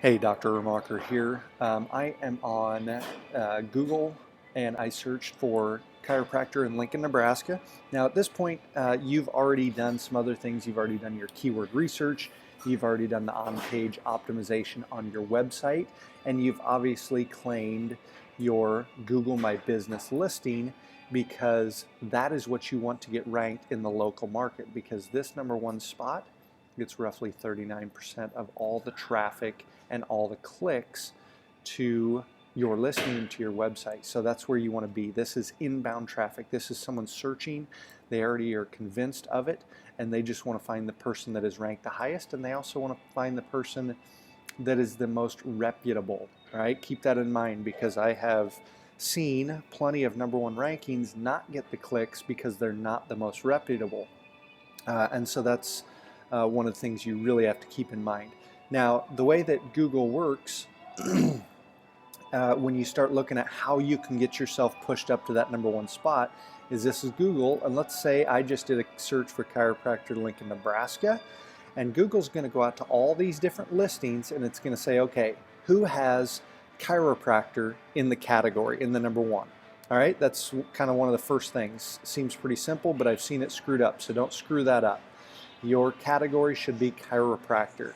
Hey, Dr. Uhrmacher here. I am on Google and I searched for chiropractor in Lincoln, Nebraska. Now, at this point, you've already done some other things. You've already done your keyword research, you've already done the on page optimization on your website, and you've obviously claimed your Google My Business listing because that is what you want to get ranked in the local market, because this number one spot gets roughly 39% of all the traffic and all the clicks to your listing, to your website. So that's where you want to be. This is inbound traffic. This is someone searching. They already are convinced of it, and they just want to find the person that is ranked the highest, and they also want to find the person that is the most reputable, right? Keep that in mind, because I have seen plenty of number one rankings not get the clicks because they're not the most reputable. And so that's one of the things you really have to keep in mind. Now, the way that Google works, when you start looking at how you can get yourself pushed up to that number one spot, is this is Google, and let's say I just did a search for chiropractor Lincoln, Nebraska, and Google's going to go out to all these different listings, and it's going to say, okay, who has chiropractor in the category, in the number one? All right, that's kind of one of the first things. Seems pretty simple, but I've seen it screwed up, so don't screw that up. Your category should be chiropractor.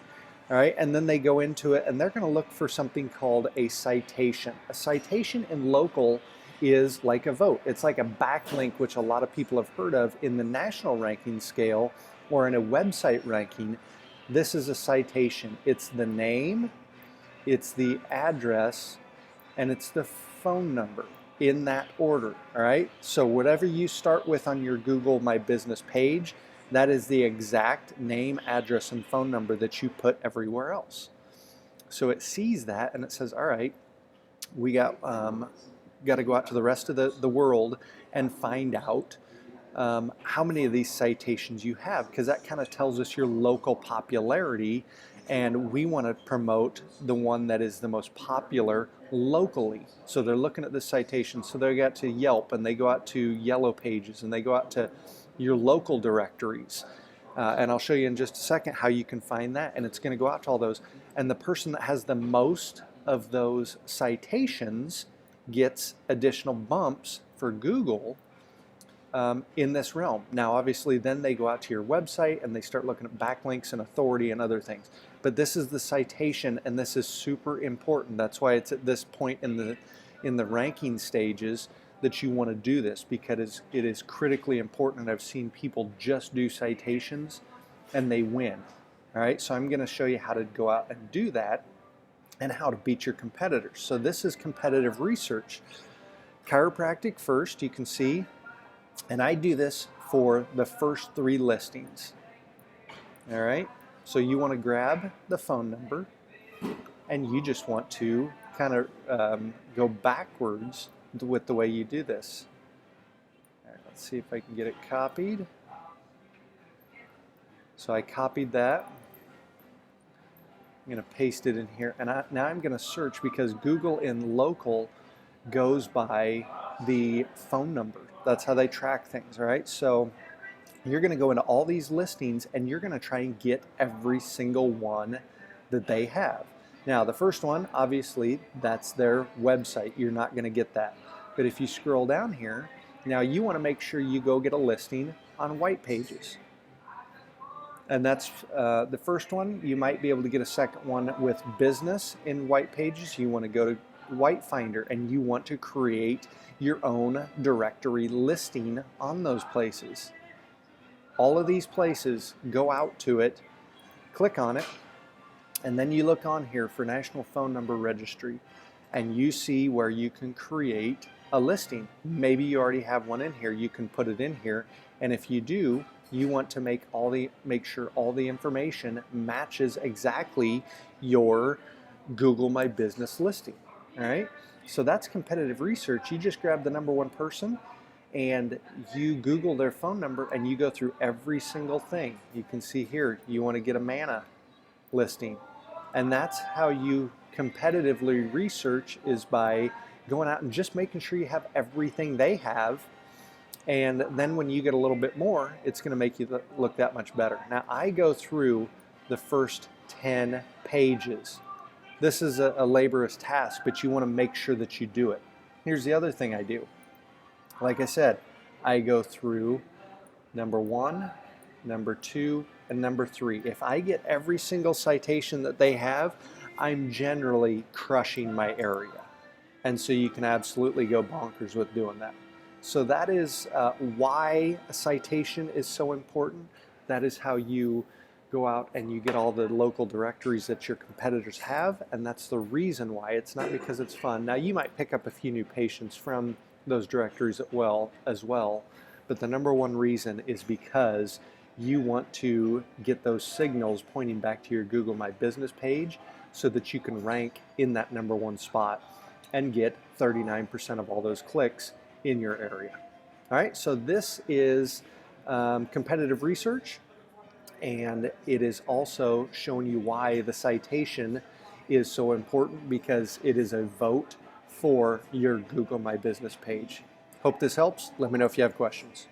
All right, and then they go into it and they're going to look for something called a citation. A citation in local is like a vote. It's like a backlink, which a lot of people have heard of in the national ranking scale or in a website ranking. This is a citation. It's the name, it's the address, and it's the phone number in that order. All right, so whatever you start with on your Google My Business page, that is the exact name, address, and phone number that you put everywhere else. So it sees that and it says, all right, we got to go out to the rest of the world and find out how many of these citations you have, because that kind of tells us your local popularity, and we want to promote the one that is the most popular locally. So they're looking at the citations. So they go out to Yelp, and they go out to Yellow Pages, and they go out to your local directories. And I'll show you in just a second how you can find that, and it's going to go out to all those. And the person that has the most of those citations gets additional bumps for Google in this realm. Now, obviously, then they go out to your website and they start looking at backlinks and authority and other things. But this is the citation, and this is super important. That's why it's at this point in the ranking stages that you want to do this, because it is critically important. And I've seen people just do citations and they win. All right, so I'm going to show you how to go out and do that and how to beat your competitors. So this is competitive research. Chiropractic first, you can see, and I do this for the first 3 listings. All right, so you want to grab the phone number and you just want to kind of go backwards with the way you do this. All right, let's see if I can get it copied. So I copied that. I'm going to paste it in here, and now I'm going to search, because Google in local goes by the phone number. That's how they track things, all right? So you're going to go into all these listings and you're going to try and get every single one that they have. Now, the first one, obviously, that's their website. You're not going to get that. But if you scroll down here, now you want to make sure you go get a listing on White Pages. And that's the first one. You might be able to get a second one with business in White Pages. You want to go to White Finder and you want to create your own directory listing on those places. All of these places, go out to it, click on it, and then you look on here for National Phone Number Registry, and you see where you can create a listing. Maybe you already have one in here. You can put it in here, and if you do, you want to make sure all the information matches exactly your Google My Business listing. All right, so that's competitive research. You just grab the number one person and you Google their phone number and you go through every single thing. You can see here, you want to get a Mana listing. And that's how you competitively research, is by going out and just making sure you have everything they have. And then when you get a little bit more, it's going to make you look that much better. Now, I go through the first 10 pages. This is a laborious task, but you want to make sure that you do it. Here's the other thing I do. Like I said, I go through number 1, number 2, and number 3. If I get every single citation that they have, I'm generally crushing my area. And so you can absolutely go bonkers with doing that. So that is why a citation is so important. That is how you go out and you get all the local directories that your competitors have, and that's the reason why. It's not because it's fun. Now, you might pick up a few new patients from those directories as well, but the number one reason is because you want to get those signals pointing back to your Google My Business page so that you can rank in that number 1 spot and get 39% of all those clicks in your area. All right, so this is competitive research, and it is also showing you why the citation is so important, because it is a vote for your Google My Business page. Hope this helps. Let me know if you have questions.